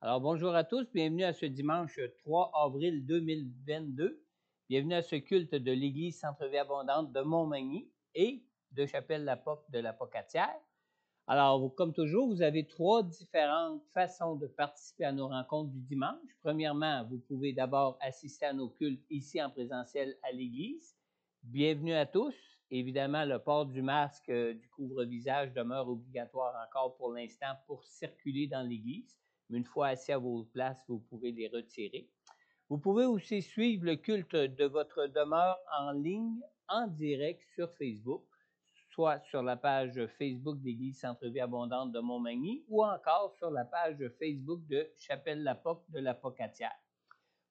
Alors, bonjour à tous, bienvenue à ce dimanche 3 avril 2022. Bienvenue à ce culte de l'Église Centre-Vie Abondante de Montmagny et de Chapelle-la-Porte de la Pocatière. Alors, comme toujours, vous avez trois différentes façons de participer à nos rencontres du dimanche. Premièrement, vous pouvez d'abord assister à nos cultes ici en présentiel à l'Église. Bienvenue à tous. Évidemment, le port du masque, du couvre-visage demeure obligatoire encore pour l'instant pour circuler dans l'Église. Mais une fois assis à vos places, vous pouvez les retirer. Vous pouvez aussi suivre le culte de votre demeure en ligne, en direct sur Facebook, soit sur la page Facebook d'Église Centre-Vie Abondante de Montmagny ou encore sur la page Facebook de Chapelle-la-Porte de la Pocatière.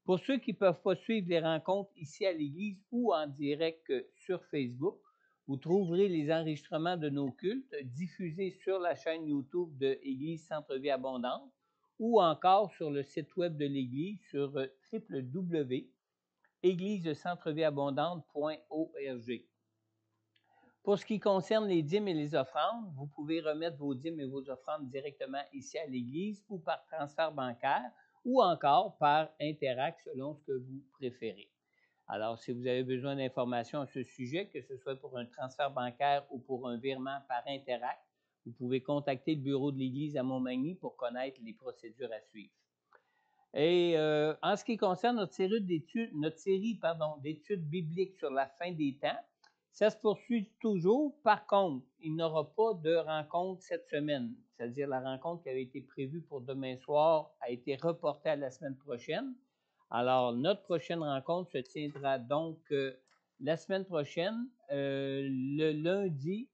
Pour ceux qui ne peuvent pas suivre les rencontres ici à l'Église ou en direct sur Facebook, vous trouverez les enregistrements de nos cultes diffusés sur la chaîne YouTube de Église Centre-Vie Abondante ou encore sur le site web de l'Église sur www.églisecentrevieabondante.org. Pour ce qui concerne les dîmes et les offrandes, vous pouvez remettre vos dîmes et vos offrandes directement ici à l'Église ou par transfert bancaire ou encore par Interac selon ce que vous préférez. Alors, si vous avez besoin d'informations à ce sujet, que ce soit pour un transfert bancaire ou pour un virement par Interac, vous pouvez contacter le bureau de l'Église à Montmagny pour connaître les procédures à suivre. Et en ce qui concerne notre série d'études bibliques sur la fin des temps, ça se poursuit toujours. Par contre, il n'y aura pas de rencontre cette semaine. C'est-à-dire la rencontre qui avait été prévue pour demain soir a été reportée à la semaine prochaine. Alors, notre prochaine rencontre se tiendra donc la semaine prochaine, le lundi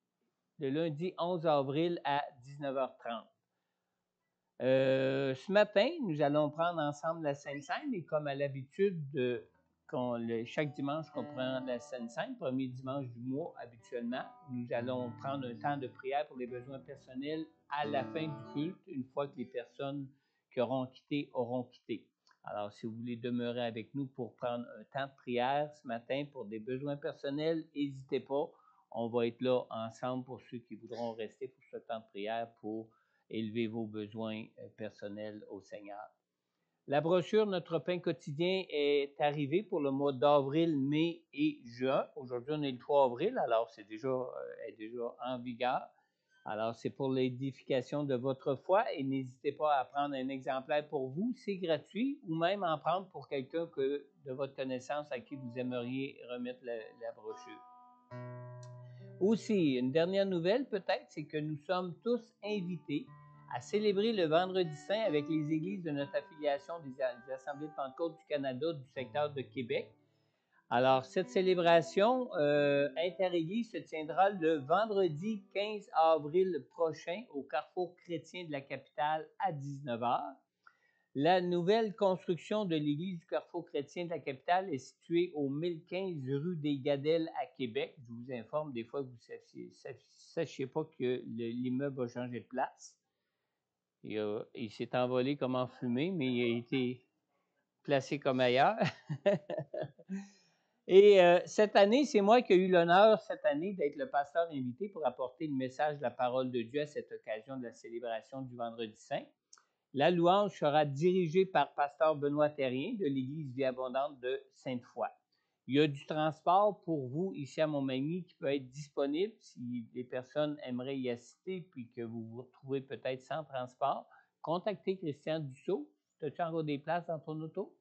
11 avril à 19h30. Ce matin, nous allons prendre ensemble la Sainte Seine et comme à l'habitude, chaque dimanche qu'on prend la Sainte Seine, premier dimanche du mois habituellement, nous allons prendre un temps de prière pour les besoins personnels à la fin du culte, une fois que les personnes qui auront quitté. Alors, si vous voulez demeurer avec nous pour prendre un temps de prière ce matin pour des besoins personnels, n'hésitez pas. On va être là ensemble pour ceux qui voudront rester pour ce temps de prière pour élever vos besoins personnels au Seigneur. La brochure Notre pain quotidien est arrivée pour le mois d'avril, mai et juin. Aujourd'hui, on est le 3 avril, alors elle est déjà en vigueur. Alors, c'est pour l'édification de votre foi et n'hésitez pas à prendre un exemplaire pour vous, c'est gratuit, ou même en prendre pour quelqu'un de votre connaissance à qui vous aimeriez remettre la brochure. Aussi, une dernière nouvelle peut-être, c'est que nous sommes tous invités à célébrer le Vendredi Saint avec les églises de notre affiliation des Assemblées de Pentecôte du Canada du secteur de Québec. Alors, cette célébration interéglise se tiendra le vendredi 15 avril prochain au Carrefour chrétien de la capitale à 19h. La nouvelle construction de l'église du Carrefour chrétien de la capitale est située au 1015 rue des Gadelles à Québec. Je vous informe, des fois, vous ne sachiez pas que l'immeuble a changé de place. Il s'est envolé comme en fumée, mais il a été placé comme ailleurs. Et cette année, c'est moi qui ai eu l'honneur cette année d'être le pasteur invité pour apporter le message de la parole de Dieu à cette occasion de la célébration du Vendredi Saint. La louange sera dirigée par pasteur Benoît Terrien de l'Église Vie Abondante de Sainte-Foy. Il y a du transport pour vous ici à Montmagny qui peut être disponible si les personnes aimeraient y assister puis que vous vous retrouvez peut-être sans transport. Contactez Christian Dussault. As-tu encore des places dans ton auto?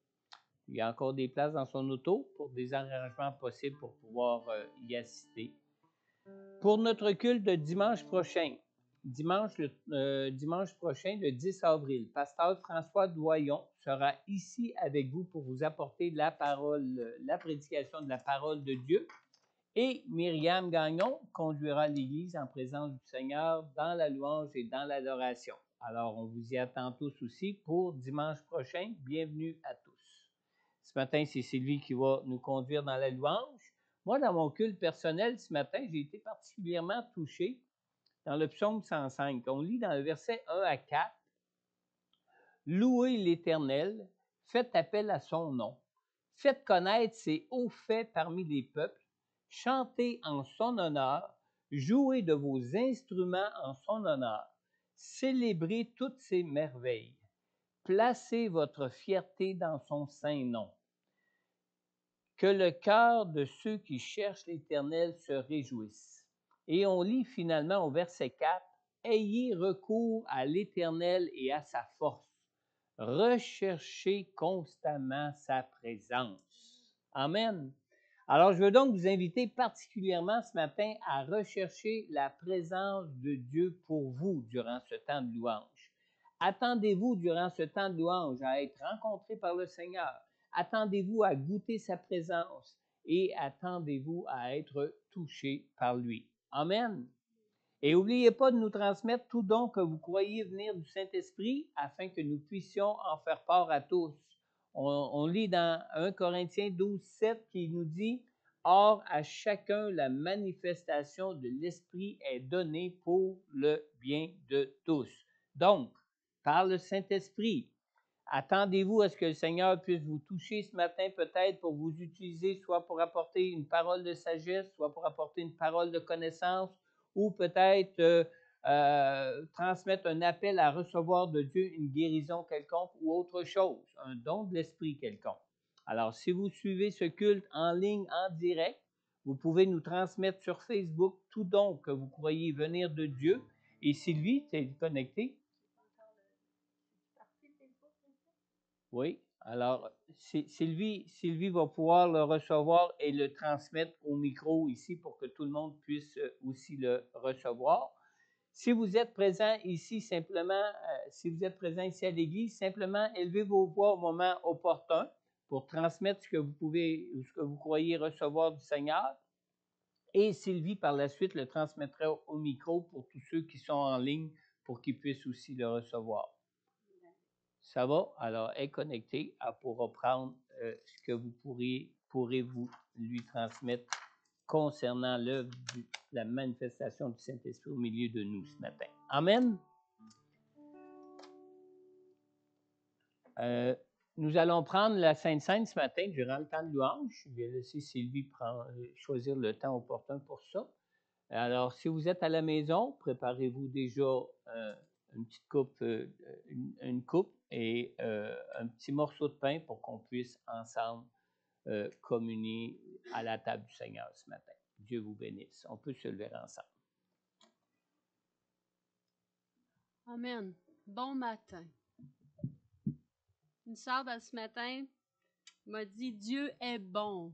Il y a encore des places dans son auto pour des arrangements possibles pour pouvoir y assister. Pour notre culte de dimanche prochain, dimanche prochain, le 10 avril, pasteur François Doyon sera ici avec vous pour vous apporter la prédication de la parole de Dieu. Et Myriam Gagnon conduira l'Église en présence du Seigneur dans la louange et dans l'adoration. Alors, on vous y attend tous aussi pour dimanche prochain. Bienvenue à tous. Ce matin, c'est Sylvie qui va nous conduire dans la louange. Moi, dans mon culte personnel ce matin, j'ai été particulièrement touché dans le psaume 105. On lit dans le verset 1 à 4. « Louez l'Éternel, faites appel à son nom. Faites connaître ses hauts faits parmi les peuples. Chantez en son honneur. Jouez de vos instruments en son honneur. Célébrez toutes ses merveilles. placez votre fierté dans son saint nom. Que le cœur de ceux qui cherchent l'Éternel se réjouisse. Et on lit finalement au verset 4, « Ayez recours à l'Éternel et à sa force. Recherchez constamment sa présence. » Amen. Alors, je veux donc vous inviter particulièrement ce matin à rechercher la présence de Dieu pour vous durant ce temps de louange. Attendez-vous durant ce temps de louange à être rencontré par le Seigneur. Attendez-vous à goûter sa présence et attendez-vous à être touché par lui. Amen. Et n'oubliez pas de nous transmettre tout don que vous croyez venir du Saint-Esprit afin que nous puissions en faire part à tous. On lit dans 1 Corinthiens 12, 7 qui nous dit « Or, à chacun, la manifestation de l'Esprit est donnée pour le bien de tous. » Donc, par le Saint-Esprit, attendez-vous à ce que le Seigneur puisse vous toucher ce matin peut-être pour vous utiliser soit pour apporter une parole de sagesse, soit pour apporter une parole de connaissance, ou peut-être transmettre un appel à recevoir de Dieu une guérison quelconque ou autre chose, un don de l'esprit quelconque. Alors, si vous suivez ce culte en ligne, en direct, vous pouvez nous transmettre sur Facebook tout don que vous croyez venir de Dieu. Et Sylvie, tu es connectée? Oui, alors Sylvie va pouvoir le recevoir et le transmettre au micro ici pour que tout le monde puisse aussi le recevoir. Si vous êtes présent ici simplement, si vous êtes présent ici à l'église, simplement élevez vos voix au moment opportun pour transmettre ce que vous croyez recevoir du Seigneur. Et Sylvie, par la suite, le transmettra au micro pour tous ceux qui sont en ligne pour qu'ils puissent aussi le recevoir. Ça va? Alors, elle est connectée. Elle pourra prendre ce que vous pourrez vous lui transmettre concernant l'œuvre de la manifestation du Saint-Esprit au milieu de nous ce matin. Amen. Nous allons prendre la Sainte Seine ce matin durant le temps de louange. Je vais laisser Sylvie choisir le temps opportun pour ça. Alors, si vous êtes à la maison, préparez-vous déjà une petite coupe, une coupe et un petit morceau de pain pour qu'on puisse ensemble communier à la table du Seigneur ce matin. Dieu vous bénisse. On peut se lever ensemble. Amen. Bon matin. Une sœur ce matin m'a dit « Dieu est bon ».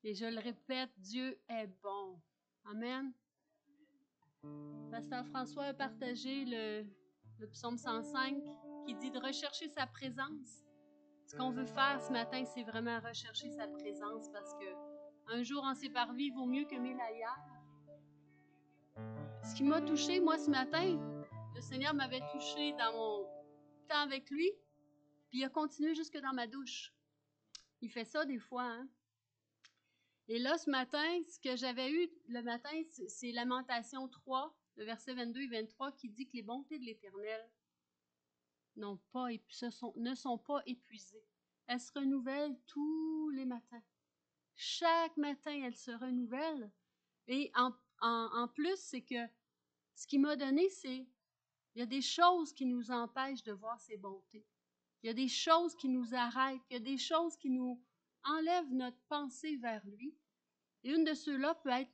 Et je le répète, Dieu est bon. Amen. Pasteur François a partagé le psaume 105 qui dit de rechercher sa présence. Ce qu'on veut faire ce matin, c'est vraiment rechercher sa présence parce que un jour en s'éparvis vaut mieux que 1000 ailleurs. Ce qui m'a touchée, moi, ce matin, le Seigneur m'avait touchée dans mon temps avec lui, puis il a continué jusque dans ma douche. Il fait ça des fois, hein? Et là, ce matin, ce que j'avais eu le matin, c'est Lamentation 3, le verset 22 et 23, qui dit que les bontés de l'Éternel ne sont pas épuisées. Elles se renouvellent tous les matins. Chaque matin, elles se renouvellent. Et en plus, c'est que ce qu'il m'a donné, c'est il y a des choses qui nous empêchent de voir ses bontés. Il y a des choses qui nous arrêtent. Il y a des choses qui nous enlèvent notre pensée vers lui. Et une de ceux-là peut être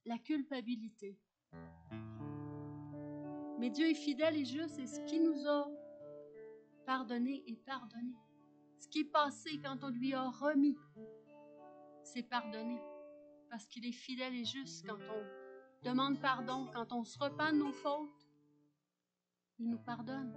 la culpabilité. Mais Dieu est fidèle et juste, et ce qu'il nous a pardonné est pardonné. Ce qui est passé quand on lui a remis, c'est pardonné. Parce qu'il est fidèle et juste quand on demande pardon, quand on se repent de nos fautes, il nous pardonne.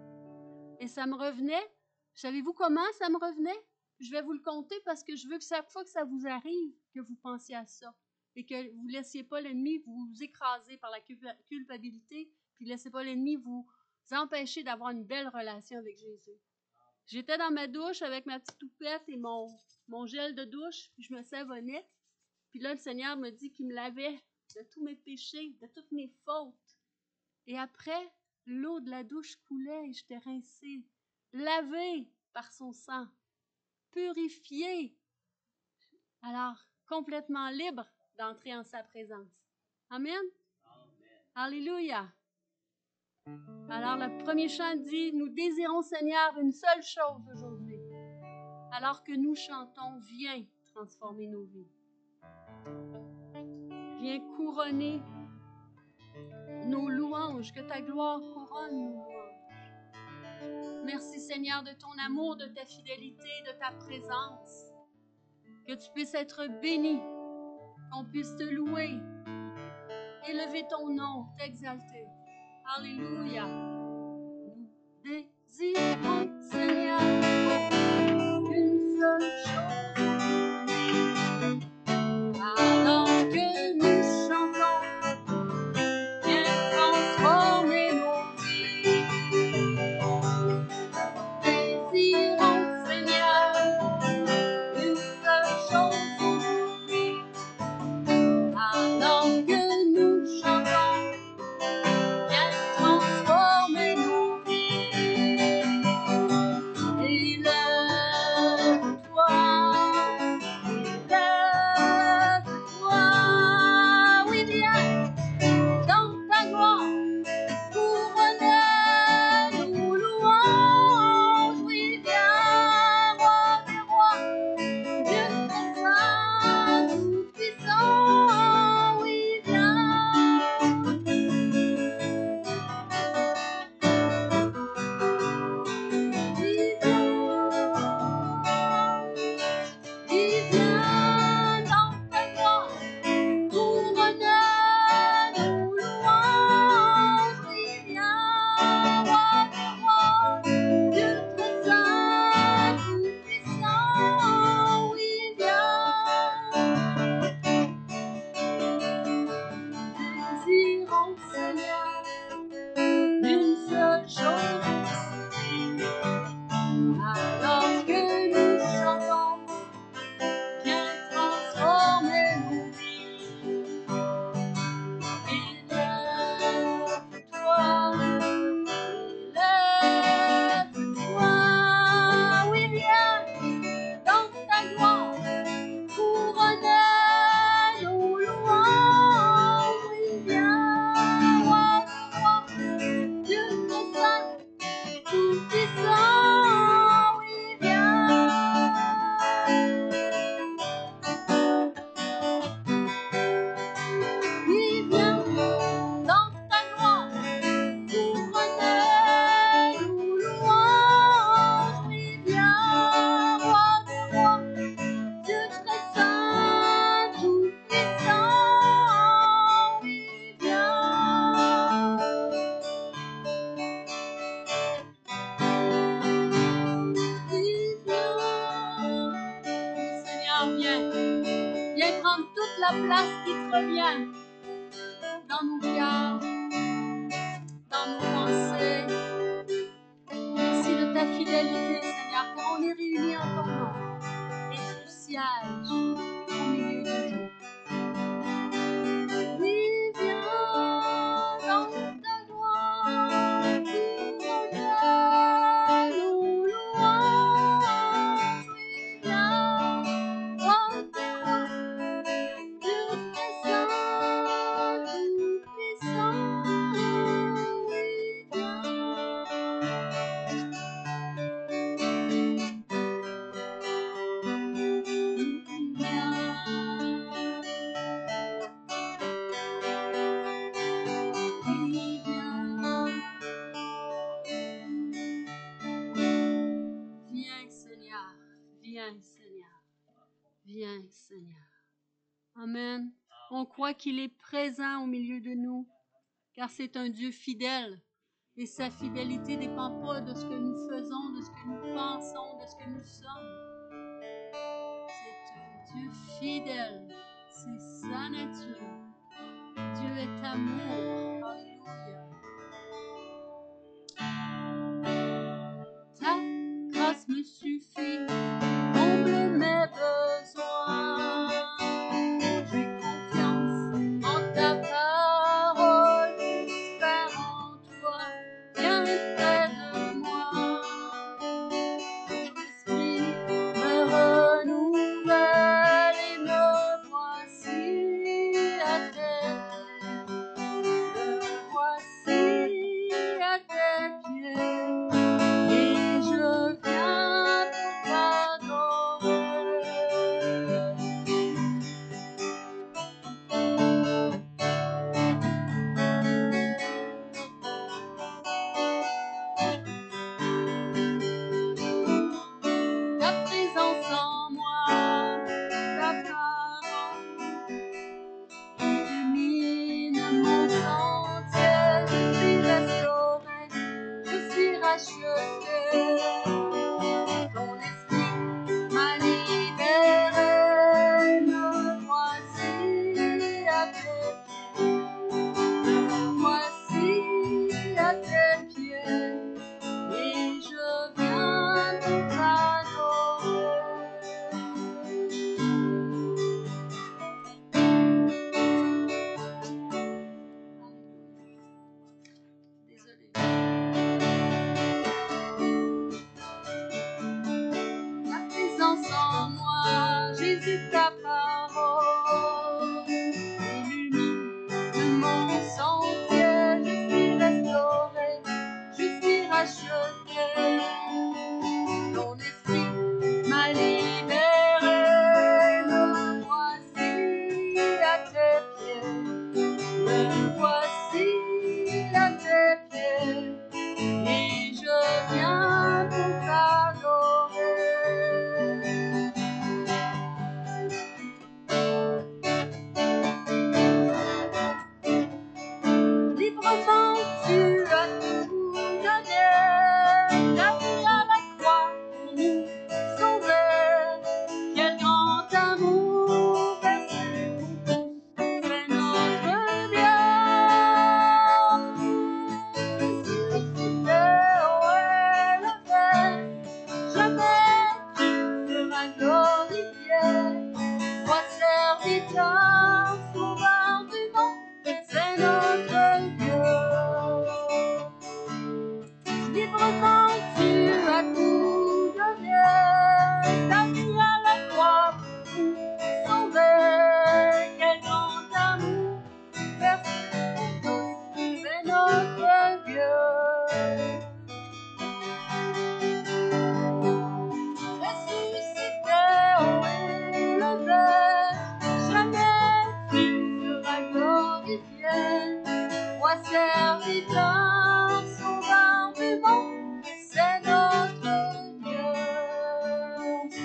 Et ça me revenait, savez-vous comment ça me revenait? Je vais vous le conter parce que je veux que chaque fois que ça vous arrive, que vous pensiez à ça. Et que vous ne laissiez pas l'ennemi vous écraser par la culpabilité, puis ne laissez pas l'ennemi vous empêcher d'avoir une belle relation avec Jésus. J'étais dans ma douche avec ma petite toupette et mon gel de douche, puis je me savonnais. Puis là, le Seigneur me dit qu'il me lavait de tous mes péchés, de toutes mes fautes. Et après, l'eau de la douche coulait et j'étais rincée, lavée par son sang, purifiée. Alors, complètement libre d'entrer en sa présence. Amen. Amen. Alléluia. Alors, le premier chant dit, nous désirons, Seigneur, une seule chose aujourd'hui. Alors que nous chantons, viens transformer nos vies. Viens couronner nos louanges, que ta gloire couronne nos louanges. Merci, Seigneur, de ton amour, de ta fidélité, de ta présence. Que tu puisses être béni, qu'on puisse te louer, élever ton nom, t'exalter. Alléluia. Nous désirons, Seigneur, une seule chose. Alors que nous chantons, viens transformer nos vies. Nous désirons, Seigneur, une seule chose aujourd'hui. Alors que nous chantons, viens transformer nos vies. Élève-toi, oui viens dans ta gloire, couronne nos louanges, oui viens, roi des rois, Dieu très saint, tout puissant, oui viens. Il vient dans ta gloire, couronne nos louanges. Il vient, roi des rois, Dieu très saint, tout puissant. Il vient. Désirons, Seigneur, une seule chose. Alors que nous chantons, viens transformer nos vies. Élève-toi, oui viens dans ta gloire, couronne nos louanges, oui viens, roi des rois, Dieu très saint, tout puissant, oui viens. Oui viens dans ta gloire, couronne nos louanges, oui viens, roi des rois, Dieu très saint, tout puissant, oui viens. Oui viens. Seigneur, viens prendre toute la place qui te revient dans nos cœurs, dans nos pensées. Merci de ta fidélité, Seigneur, car on est réunis en ton nom et tu sièges au milieu de nous. Oui, viens dans ta gloire, couronne nos louanges. Oui, viens, roi des rois, Dieu très saint, tout puissant. Oui, viens, Seigneur, viens, Seigneur, viens, Seigneur. Amen. On croit qu'il est présent au milieu de nous, car c'est un Dieu fidèle. Et sa fidélité ne dépend pas de ce que nous faisons, de ce que nous pensons, de ce que nous sommes. C'est un Dieu fidèle. C'est sa nature. Dieu est amour. Alléluia. Ta grâce me suffit, comble mes besoins. J'ai confiance en ta parole, j'espère en toi, viens près de moi. Ton esprit me renouvelle et me voici à tes pieds. Me voici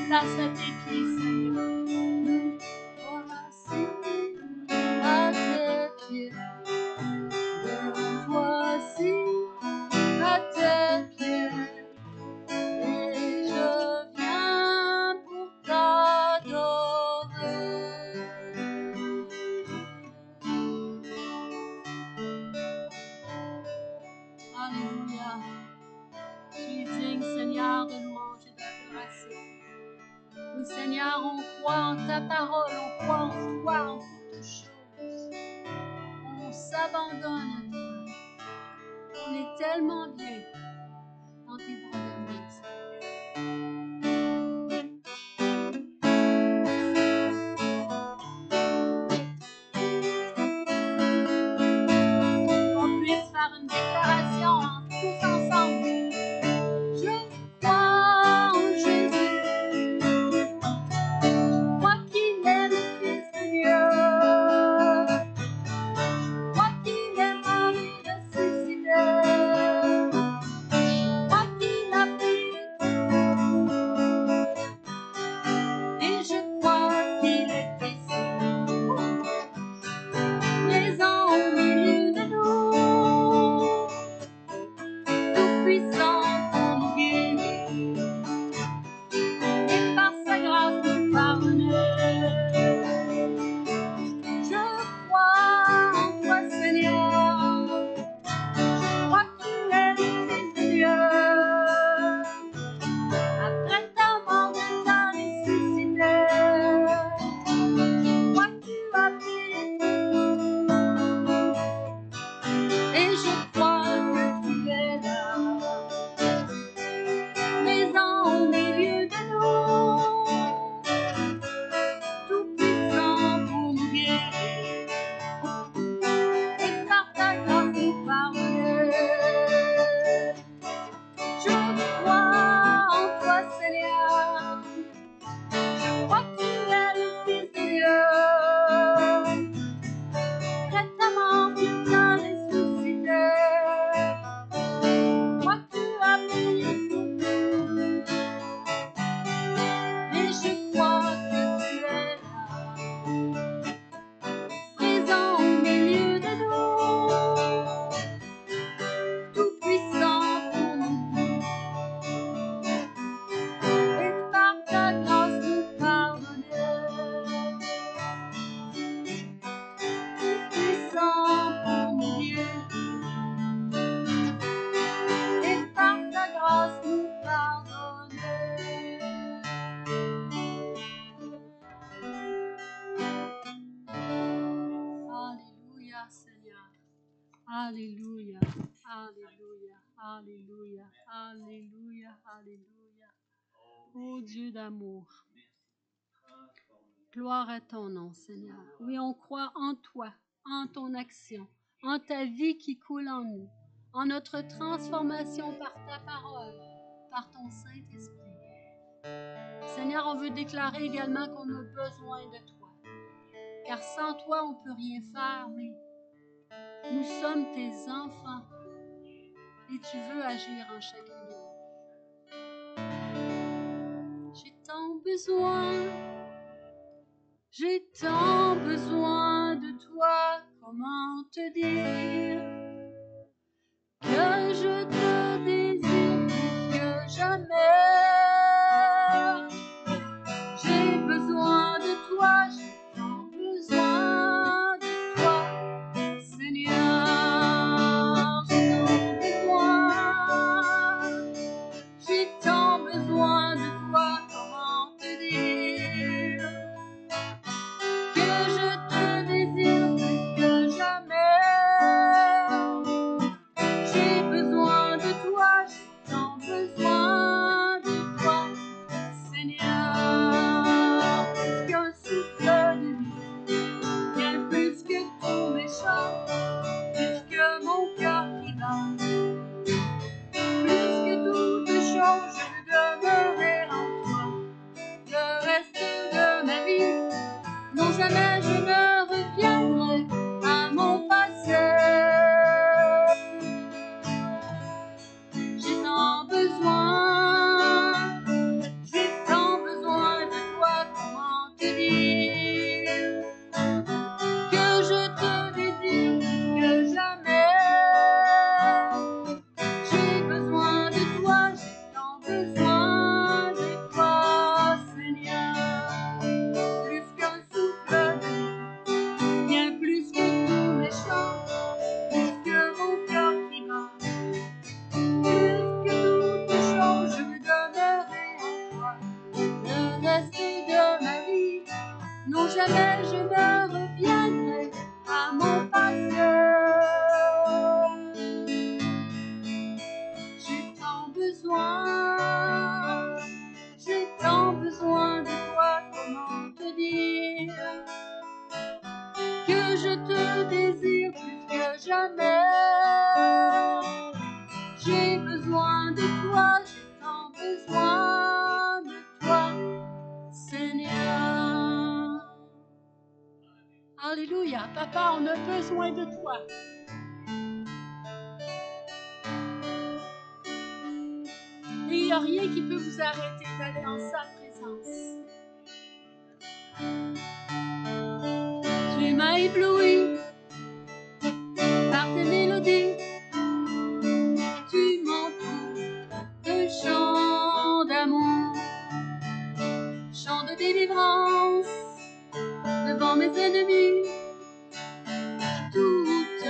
place à tes pieds, Seigneur. Nous voici à tes pieds. Nous voici à tes pieds. Et je viens pour t'adorer. Alléluia. Tu es digne, Seigneur, de louange et d'adoration. Oui, Seigneur, on croit en ta parole, on croit en toi, en toutes choses. On s'abandonne à toi. On est tellement bien dans tes bras d'amour, qu'on puisse faire une déclaration tous ensemble. Je crois en Jésus, je crois qu'il est le Fils de Dieu, je crois qu'il est mort et ressuscité, je crois qu'il a payé et je crois qu'il est ici, présent au milieu de nous, tout puissant pour nous guérir et par sa grâce nous pardonner. Je crois en toi, Seigneur, je crois que tu es le Fils de Dieu. Après ta mort, tu t'as ressuscité. Je crois que tu as payé et je crois que tu es là, présent au milieu de nous, tout puissant pour nous guérir et par ta grâce nous pardonner. Je crois en toi, Seigneur, je crois que tu es le Fils de Dieu. Après ta mort, tu t'as ressuscité. Je crois que tu as payé pour nous. Et je crois que tu es là, présent au milieu de nous, tout puissant pour nous. Et par ta grâce nous pardonner. Tout puissant pour nous guérir. Et par ta grâce nous pardonner. Alléluia, Seigneur. Alléluia, alléluia, alléluia, alléluia, alléluia. Ô Dieu d'amour, gloire à ton nom, Seigneur. Oui, on croit en toi, en ton action, en ta vie qui coule en nous, en notre transformation par ta parole, par ton Saint-Esprit. Seigneur, on veut déclarer également qu'on a besoin de toi, car sans toi, on ne peut rien faire, mais nous sommes tes enfants et tu veux agir en chacun de nous. J'ai tant besoin de toi, comment te dire que je te désire plus que jamais. J'ai besoin de toi, j'ai tant besoin de toi, Seigneur, j'ai tant besoin de toi, comment te dire que je te désire plus que jamais. J'ai besoin de jamais je ne reviendrai à mon passé. J'ai tant besoin de toi, comment te dire que je te désire plus que jamais. J'ai besoin de toi, j'ai tant besoin de toi, Seigneur. Alléluia, Papa, on a besoin de toi. Et il n'y a rien qui peut vous arrêter d'aller en sa présence. Tu m'as ébloui par tes mélodies. Tu m'entoures de chants d'amour, chants de délivrance devant mes ennemis. Toutes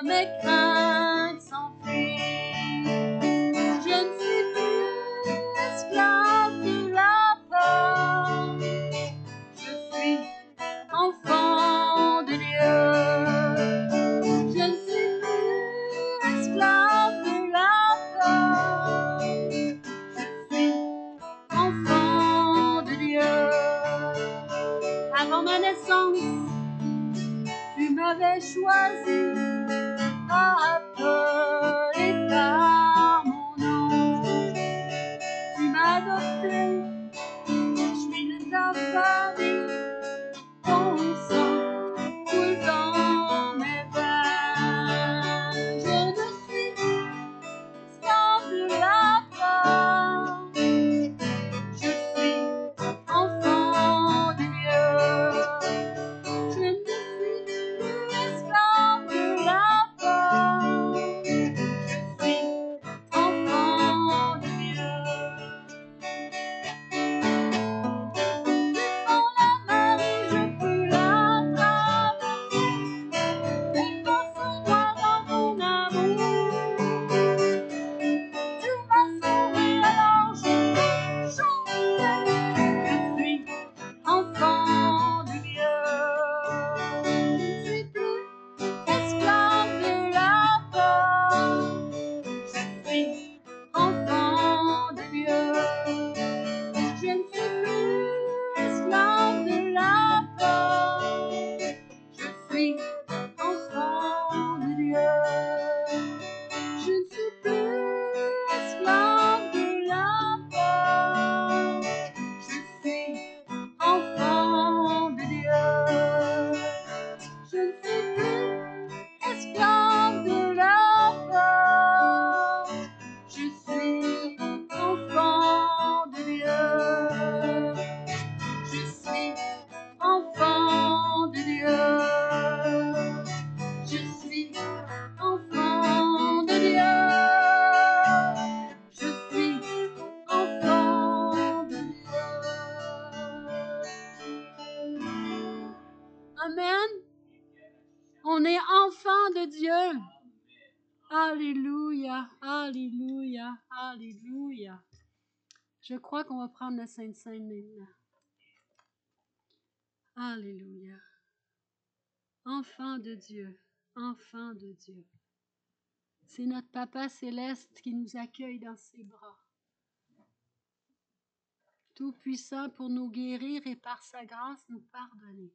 mes craintes s'enfuient. Je ne suis plus esclave de la peur. Je suis enfant de Dieu. Je ne suis plus esclave de la peur. Je suis enfant de Dieu. Avant ma naissance, tu m'avais choisi, appelé par mon nom. Tu m'as adopté, je suis de ta famille. Ton sang coule dans mes veines. Je ne suis plus esclave de la peur. Je suis enfant de Dieu. Je ne suis plus esclave de la peur. Je suis enfant de Dieu. Devant la mer où je peux la traverser, les forces noires dans ton amour. Tu m'as sauvé, alors je peux chanter. Je suis enfant de Dieu. Je ne suis plus esclave de la peur. Je suis enfant de Dieu. Je ne suis plus esclave de la peur. Je suis enfant de Dieu. Je ne suis plus esclave de la peur. Je suis enfant de Dieu. Je ne suis plus esclave de la peur. Je suis enfant de Dieu. Je suis enfant de Dieu. Je suis enfant de Dieu. Je suis enfant de Dieu. Amen. On est enfant de Dieu. Alléluia, alléluia, alléluia. Je crois qu'on va prendre la Sainte Seine maintenant. Alléluia. Enfant de Dieu, enfant de Dieu. C'est notre Papa céleste qui nous accueille dans ses bras. Tout-puissant pour nous guérir et par sa grâce nous pardonner.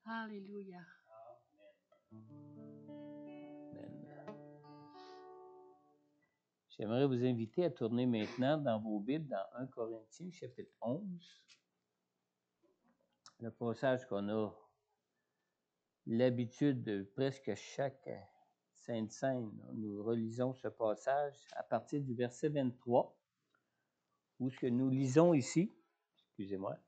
Alléluia. J'aimerais vous inviter à tourner maintenant dans vos Bibles dans 1 Corinthiens, chapitre 11. Le passage qu'on a l'habitude de presque chaque Sainte Seine. Nous relisons ce passage à partir du verset 23, où ce que nous lisons ici, excusez-moi,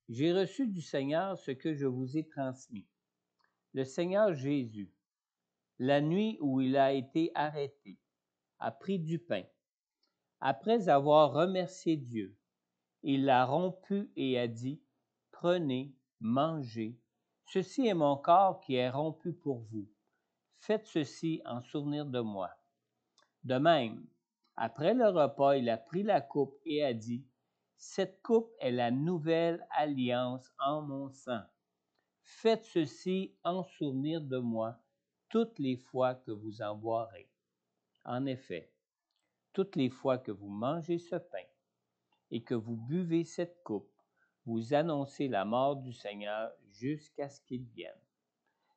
j'ai reçu du Seigneur ce que je vous ai transmis. Le Seigneur Jésus, la nuit où il a été arrêté, a pris du pain. Après avoir remercié Dieu, il l'a rompu et a dit, « Prenez, mangez, ceci est mon corps qui est rompu pour vous. Faites ceci en souvenir de moi. » De même, après le repas, il a pris la coupe et a dit, « Cette coupe est la nouvelle alliance en mon sang. Faites ceci en souvenir de moi toutes les fois que vous en boirez. En effet, toutes les fois que vous mangez ce pain et que vous buvez cette coupe, vous annoncez la mort du Seigneur jusqu'à ce qu'il vienne.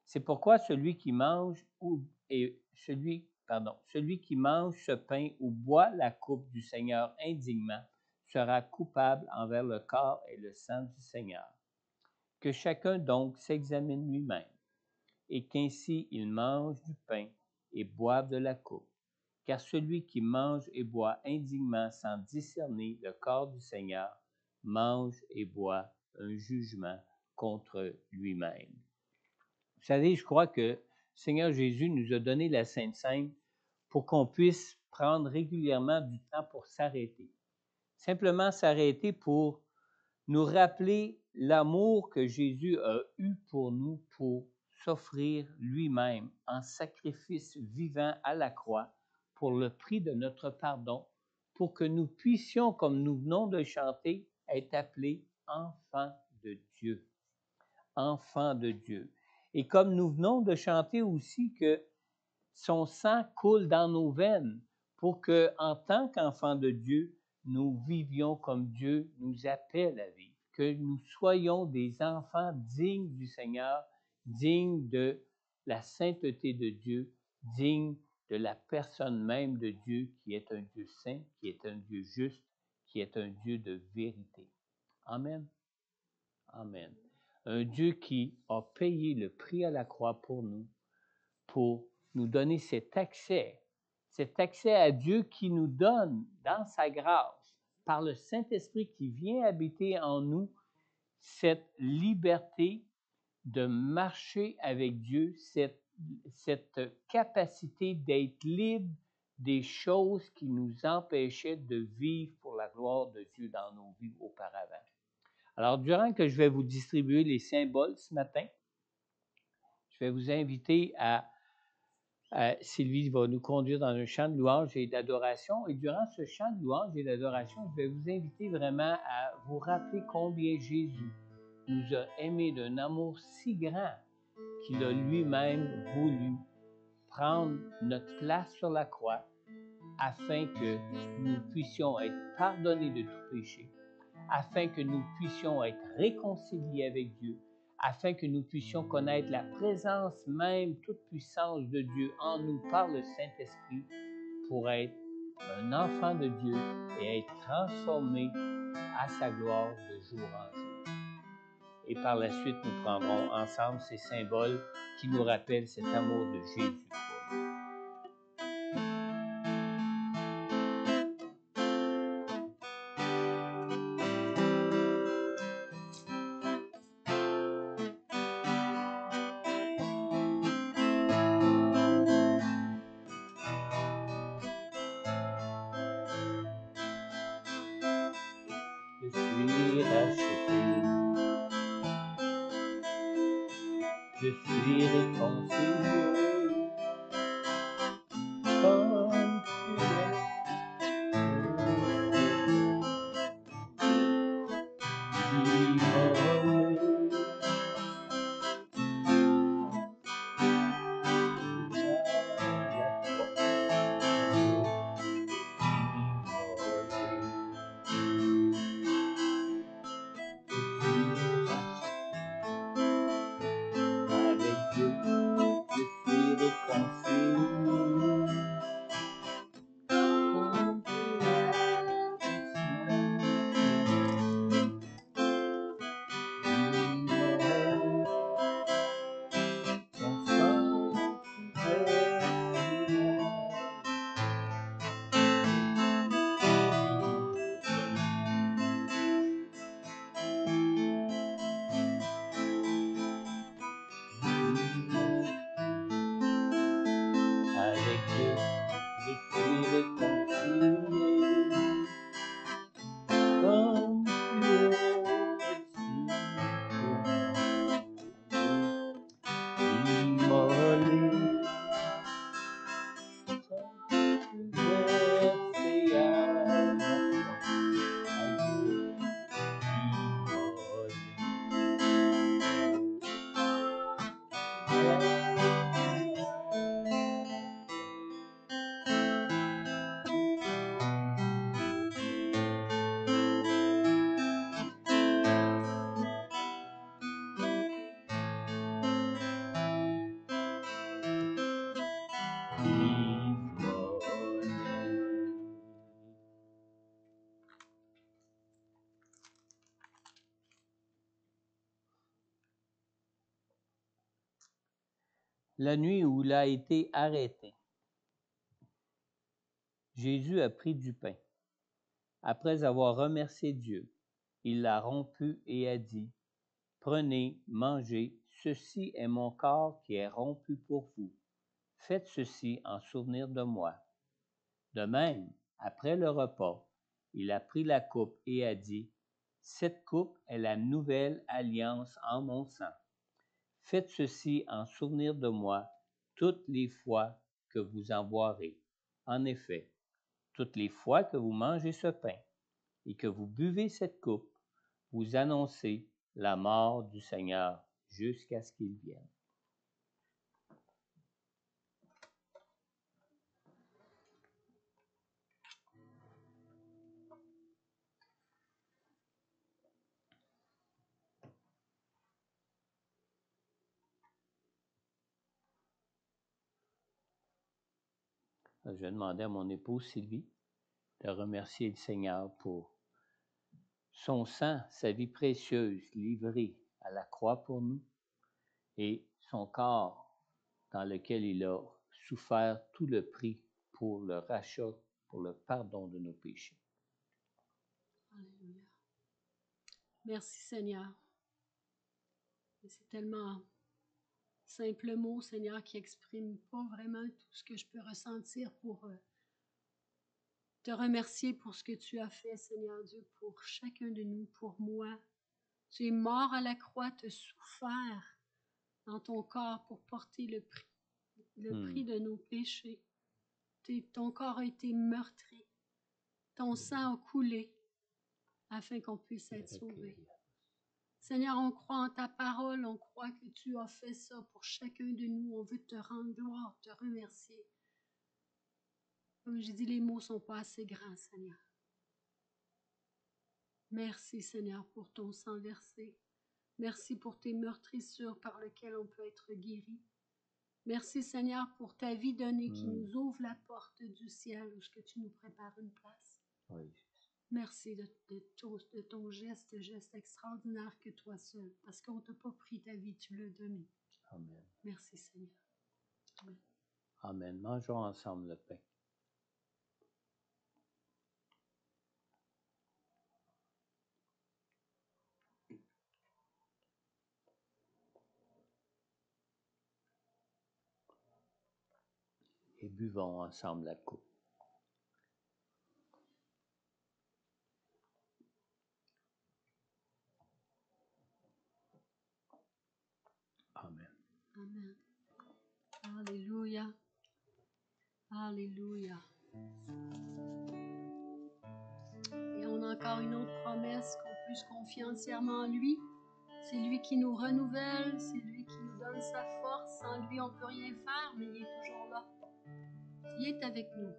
C'est pourquoi celui qui mange ce pain ou boit la coupe du Seigneur indignement sera coupable envers le corps et le sang du Seigneur. Que chacun donc s'examine lui-même, et qu'ainsi il mange du pain et boive de la coupe. Car celui qui mange et boit indignement sans discerner le corps du Seigneur mange et boit un jugement contre lui-même. » Vous savez, je crois que le Seigneur Jésus nous a donné la Sainte Seine pour qu'on puisse prendre régulièrement du temps pour s'arrêter. Simplement s'arrêter pour nous rappeler l'amour que Jésus a eu pour nous pour s'offrir lui-même en sacrifice vivant à la croix pour le prix de notre pardon, pour que nous puissions, comme nous venons de chanter, être appelés enfants de Dieu. Enfants de Dieu. Et comme nous venons de chanter aussi que son sang coule dans nos veines pour que, en tant qu'enfants de Dieu, nous vivions comme Dieu nous appelle à vivre, que nous soyons des enfants dignes du Seigneur, dignes de la sainteté de Dieu, dignes de la personne même de Dieu qui est un Dieu saint, qui est un Dieu juste, qui est un Dieu de vérité. Amen. Amen. Un Dieu qui a payé le prix à la croix pour nous donner cet accès à Dieu qui nous donne dans sa grâce, par le Saint-Esprit qui vient habiter en nous, cette liberté de marcher avec Dieu, cette capacité d'être libre des choses qui nous empêchaient de vivre pour la gloire de Dieu dans nos vies auparavant. Alors, durant que je vais vous distribuer les symboles ce matin, je vais vous inviter Sylvie va nous conduire dans un chant de louange et d'adoration. Et durant ce chant de louange et d'adoration, je vais vous inviter vraiment à vous rappeler combien Jésus nous a aimés d'un amour si grand qu'il a lui-même voulu prendre notre place sur la croix afin que nous puissions être pardonnés de tout péché, afin que nous puissions être réconciliés avec Dieu, afin que nous puissions connaître la présence même, toute puissance de Dieu en nous par le Saint-Esprit pour être un enfant de Dieu et être transformé à sa gloire de jour en jour. Et par la suite, nous prendrons ensemble ces symboles qui nous rappellent cet amour de Jésus pour nous. Je suis racheté, je suis réconcilié, comme tu es. Avec Dieu, je suis La nuit où il a été arrêté, Jésus a pris du pain. Après avoir remercié Dieu, il l'a rompu et a dit, « Prenez, mangez, ceci est mon corps qui est rompu pour vous. Faites ceci en souvenir de moi. » De même, après le repas, il a pris la coupe et a dit, « Cette coupe est la nouvelle alliance en mon sang. Faites ceci en souvenir de moi toutes les fois que vous en boirez. En effet, toutes les fois que vous mangez ce pain et que vous buvez cette coupe, vous annoncez la mort du Seigneur jusqu'à ce qu'il vienne. » Je demandais à mon épouse Sylvie de remercier le Seigneur pour son sang, sa vie précieuse livrée à la croix pour nous et son corps dans lequel il a souffert tout le prix pour le rachat, pour le pardon de nos péchés. Alléluia. Merci Seigneur. C'est tellement simple mot, Seigneur, qui exprime pas vraiment tout ce que je peux ressentir pour te remercier pour ce que tu as fait, Seigneur Dieu, pour chacun de nous, pour moi. Tu es mort à la croix, tu as souffert dans ton corps pour porter le prix de nos péchés. Ton corps a été meurtri. Ton sang a coulé afin qu'on puisse être sauvé. Seigneur, on croit en ta parole, on croit que tu as fait ça pour chacun de nous. On veut te rendre gloire, te remercier. Comme j'ai dit, les mots ne sont pas assez grands, Seigneur. Merci, Seigneur, pour ton sang versé. Merci pour tes meurtrissures par lesquelles on peut être guéri. Merci, Seigneur, pour ta vie donnée qui nous ouvre la porte du ciel où tu nous prépares une place. Oui. Merci de ton geste extraordinaire que toi seul, parce qu'on ne t'a pas pris ta vie, tu l'as donnée. Amen. Merci, Seigneur. Amen. Amen. Mangeons ensemble le pain. Et buvons ensemble la coupe. Amen. Amen. Alléluia. Alléluia. Et on a encore une autre promesse qu'on peut se confier entièrement en lui. C'est lui qui nous renouvelle, c'est lui qui nous donne sa force. Sans lui, on ne peut rien faire, mais il est toujours là. Il est avec nous.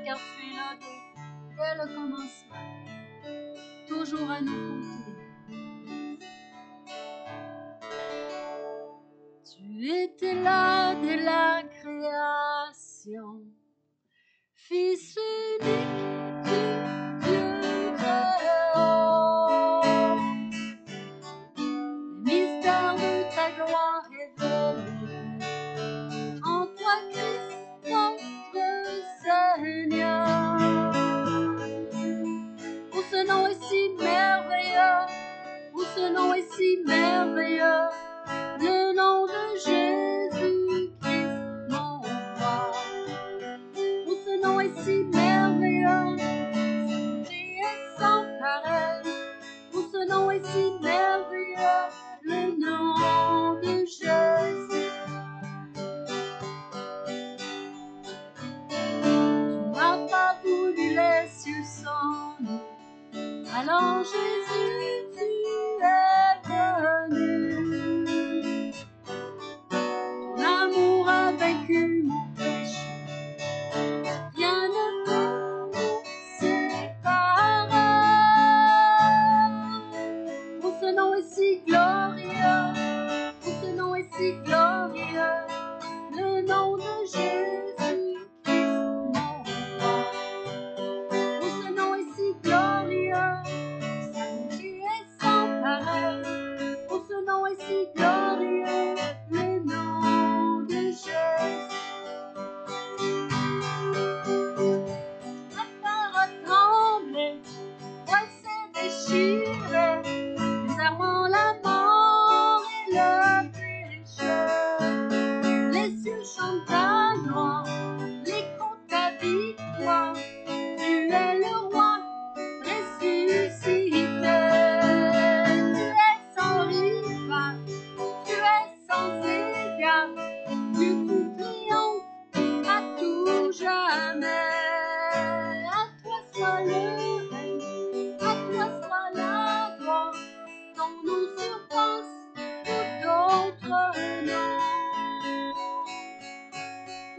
Car tu es là dès le commencement, toujours à nos côtés. Tu étais là dès la création. Fils unique du Dieu très haut, les mystères de ta gloire révélés en toi, Christ, notre Seigneur. Oh, ce nom est si merveilleux, oh, ce nom est si merveilleux, le nom de Jésus-Christ, mon roi. Oh, ce nom est si merveilleux, et sans pareil. Oh, ce nom est si merveilleux, le nom de Jésus. Tu n'as pas voulu les cieux sans nous, alors Jésus, tu es venu. Ton amour a vaincu mon péché, rien ne peut nous séparer. Oh, ce nom est si glorieux, oh, ce nom est si glorieux, le nom de Jésus-Christ, mon roi. Oh, ce nom est si glorieux, qui est sans pareil. Oh, ce nom est si glorieux, le nom de Jésus. La terre a tremblé, elle s'est déchirée, désarmant la mort et le péché. Les cieux chantent ta gloire, l'écho de ta victoire. Tu es le roi ressuscité. Tu es sans rival, tu es sans égal. Dieu qui triomphe à tout jamais. À toi soit le règne, à toi soit la gloire. Ton nom surpasse tout autre nom.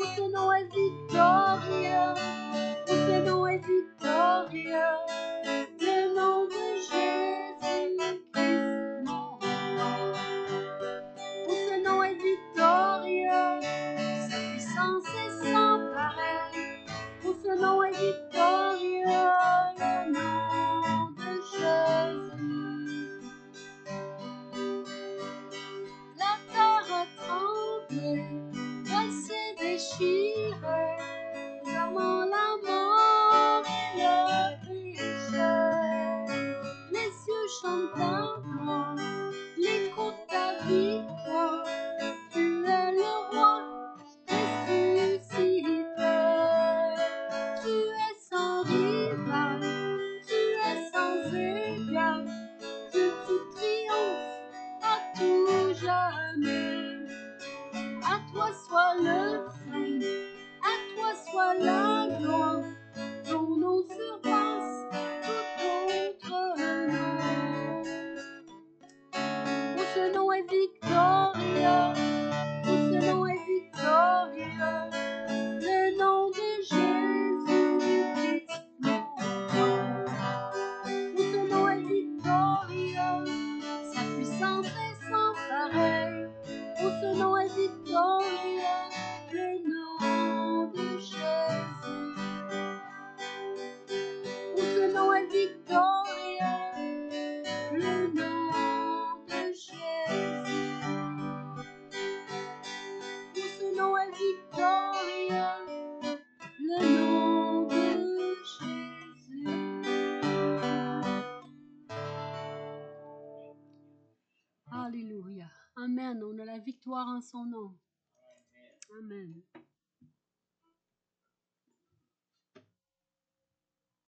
Oh, ce nom est victorieux, oh, ce nom est victorieux, le nom de Jésus-Christ, mon roi. Oh, ce nom est victorieux, sa puissance est sans pareil. Oh, ce nom est victorieux, le nom de Jésus. La terre a tremblé, elle s'est déchirée, désarmant la mort et le péché. Les cieux chantent ta gloire, l'écho de ta victoire. Tu es le roi ressuscité. Tu es sans rival, tu es sans égal. Dieu qui triomphe à tout jamais. À toi soit le trône, à toi soit la gloire. Ton nom surpasse tout autre nom. Oh, ce nom est victorieux, oh, ce nom est victorieux, le nom de Jésus-Christ, mon roi. Oh, ce nom est victorieux, sa puissance est sans pareil. Oh, ce nom est victorieux, le nom de Jésus. Oh, ce nom est victorieux, le nom de Jésus. Oh, ce nom est victorieux, le nom de Jésus. Alléluia. Amen. On a la victoire en son nom. Amen.